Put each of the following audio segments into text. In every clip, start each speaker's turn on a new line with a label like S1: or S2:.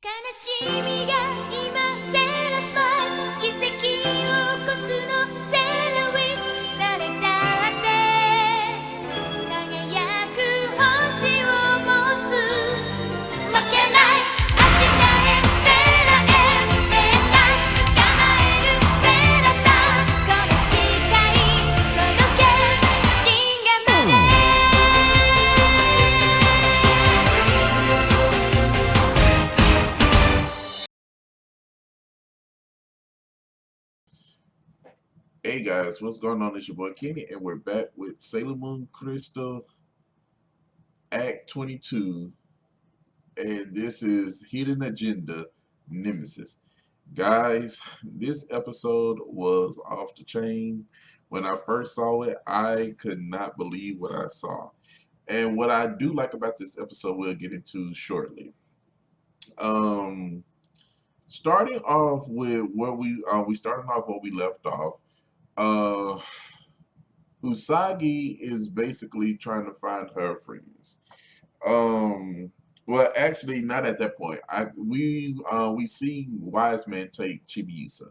S1: 悲しみが今セーラスマイ奇跡を起こすのセーラウィー誰だって輝く星を持つ負けない明日へセーラへ絶対捕まえるセーラスターこの誓い届け銀河まで
S2: Hey guys, what's going on? It's your boy Kenny, and we're back with Sailor Moon Crystal Act 22, and this is Hidden Agenda Nemesis. Guys, this episode was off the chain. When I first saw it, I could not believe what I saw. And what I do like about this episode, we'll get into shortly. Um, Starting off with where we started off where we left off. Uh, Usagi is basically trying to find her friends. Um, well, actually, not at that point. We see Wise Man take Chibiusa.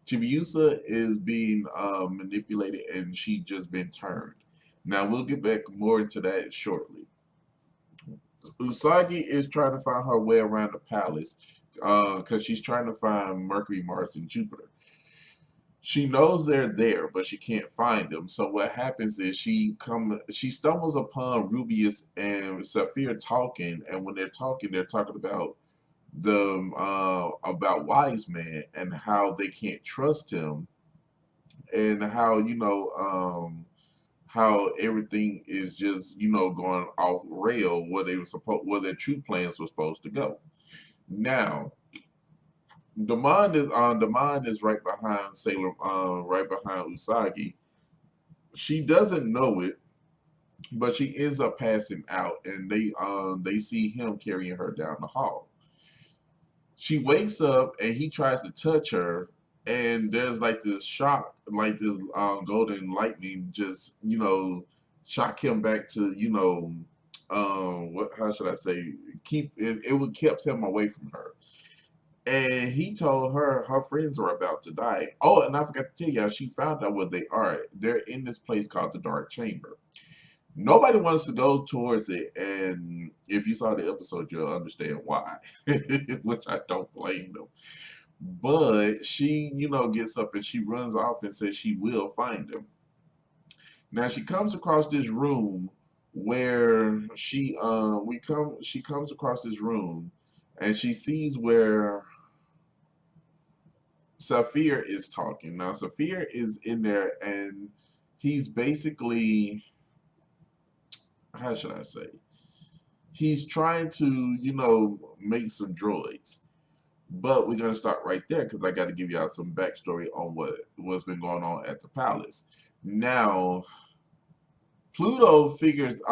S2: Chibiusa is being manipulated, and she just been turned. Now we'll get back more into that shortly. Usagi is trying to find her way around the palace because she's trying to find Mercury, Mars, and Jupiter. She knows they're there, but she can't find them. So what happens is she stumbles upon Rubius and Saphir talking, and when they're talking about the about Wise Man and how they can't trust him, and how how everything is just going off rail where their true plans were supposed to go. Now the mind is right behind right behind Usagi. She doesn't know it, but she ends up passing out, and they see him carrying her down the hall. She wakes up, and he tries to touch her, and there's like this shock, like this golden lightning, just shock him back to what how should I say, keep it. It would kept him away from her. And he told her her friends were about to die. Oh, and I forgot to tell y'all, she found out where they are. They're in this place called the Dark Chamber. Nobody wants to go towards it, and if you saw the episode, you'll understand why, which I don't blame them. But she, gets up and she runs off and says she will find them. Now she comes across this room where she comes across this room, and she sees where Saphir is talking. Now Saphir is in there, and he's basically, how should I say? He's trying to, make some droids. But we're gonna start right there because I got to give y'all some backstory on what's been going on at the palace. Now, Pluto feels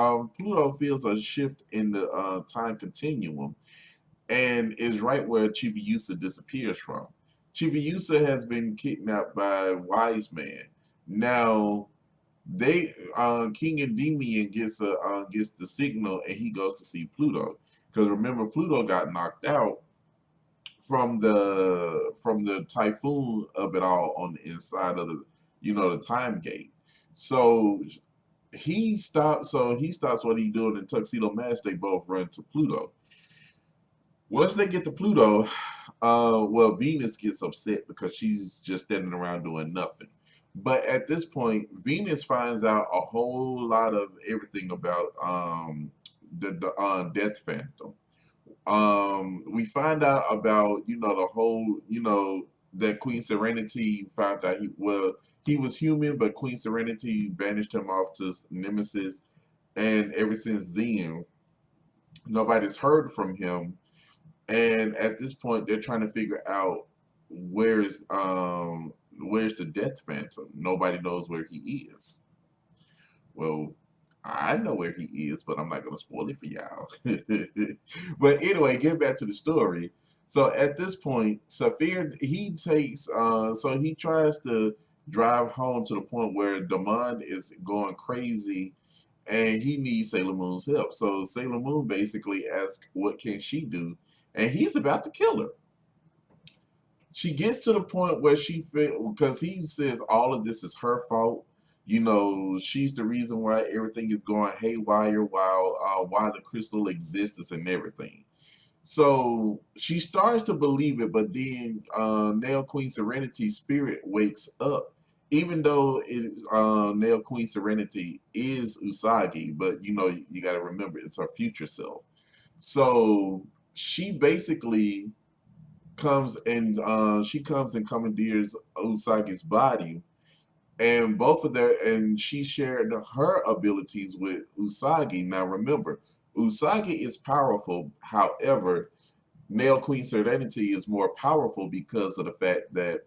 S2: a shift in the time continuum, and is right where Chibiusa disappears from. Chibiusa has been kidnapped by Wise Man. Now they King Endymion gets the signal, and he goes to see Pluto, because remember Pluto got knocked out from the typhoon of it all on the inside of the time gate. So he stops what he's doing in Tuxedo Mask. They both run to Pluto. Once they get to Pluto, well, Venus gets upset because she's just standing around doing nothing. But at this point, Venus finds out a whole lot of everything about the Death Phantom. We find out about the whole that Queen Serenity found out he was human, but Queen Serenity banished him off to Nemesis, and ever since then nobody's heard from him. And at this point, they're trying to figure out where's the Death Phantom. Nobody knows where he is. Well, I know where he is, but I'm not gonna spoil it for y'all. But anyway, get back to the story. So at this point, Saphir he tries to drive home to the point where Damon is going crazy, and he needs Sailor Moon's help. So Sailor Moon basically asks, what can she do? and he's about to kill her. She gets to the point where she feel, because he says all of this is her fault. You know, she's the reason why everything is going haywire, why the crystal exists and everything. So she starts to believe it, but then Nail Queen Serenity's spirit wakes up. Even though Nail Queen Serenity is Usagi, but you know, you got to remember it's her future self. So she basically comes and commandeers Usagi's body, and both of their and she shared her abilities with Usagi. Now remember, Usagi is powerful. However, Nail Queen Serenity is more powerful because of the fact that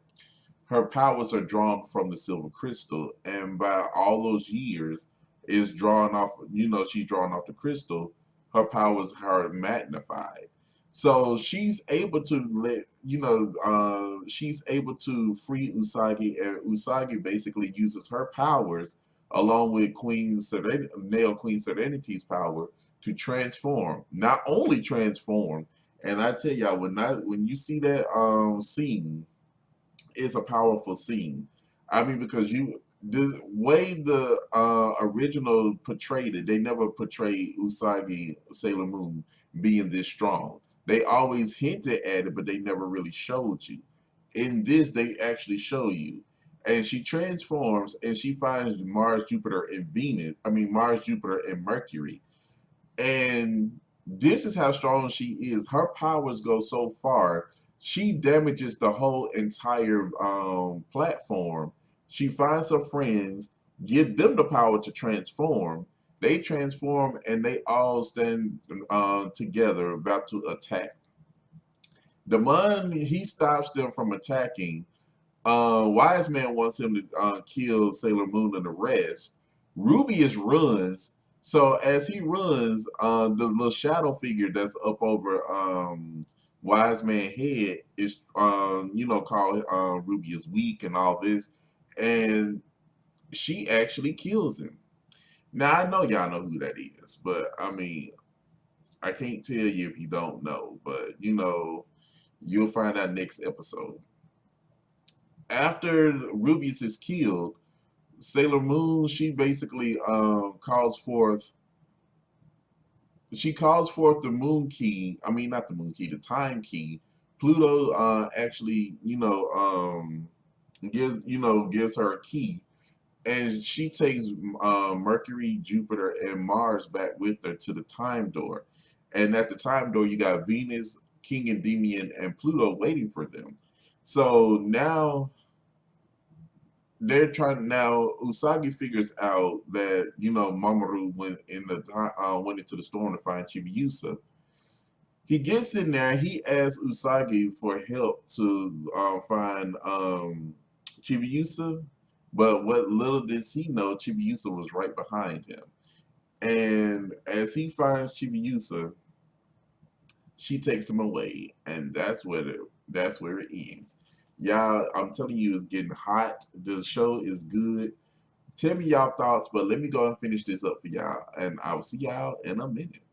S2: her powers are drawn from the silver crystal, and by all those years is drawn off. You know, she's drawn off the crystal. Her powers are magnified, so she's able to she's able to free Usagi, and Usagi basically uses her powers along with Nail Queen Serenity's power to transform. Not only transform, and I tell y'all, when you see that scene, it's a powerful scene. I mean, because the way the original portrayed it, they never portrayed Usagi Sailor Moon being this strong. They always hinted at it, but they never really showed you. In this, they actually show you. And she transforms and she finds Mars, Jupiter, and Venus. I mean, Mars, Jupiter, and Mercury. And this is how strong she is. Her powers go so far. She damages the whole entire platform. She finds her friends, give them the power to transform. They transform and they all stand together about to attack. The man, he stops them from attacking. Wise Man wants him to kill Sailor Moon and the rest. Rubius runs. So as he runs, the little shadow figure that's up over Wise Man head is, called Rubius weak and all this, and she actually kills him. Now I know y'all know who that is, but I mean I can't tell you if you don't know, but you know you'll find out next episode. After Rubius is killed, Sailor Moon, she basically calls forth the moon key. I mean, not the moon key, the time key. Pluto actually, gives her a key, and she takes Mercury, Jupiter, and Mars back with her to the time door. And at the time door, you got Venus, King Endymion, and Pluto waiting for them. So now they're trying now. Usagi figures out that Mamoru went into the storm to find Chibiusa. He gets in there. He asks Usagi for help to find Chibiusa, but what little does he know, Chibiusa was right behind him. And as he finds Chibiusa, she takes him away, and that's where it ends. Y'all, I'm telling you, it's getting hot. The show is good. Tell me y'all thoughts, but let me go and finish this up for y'all, and I will see y'all in a minute.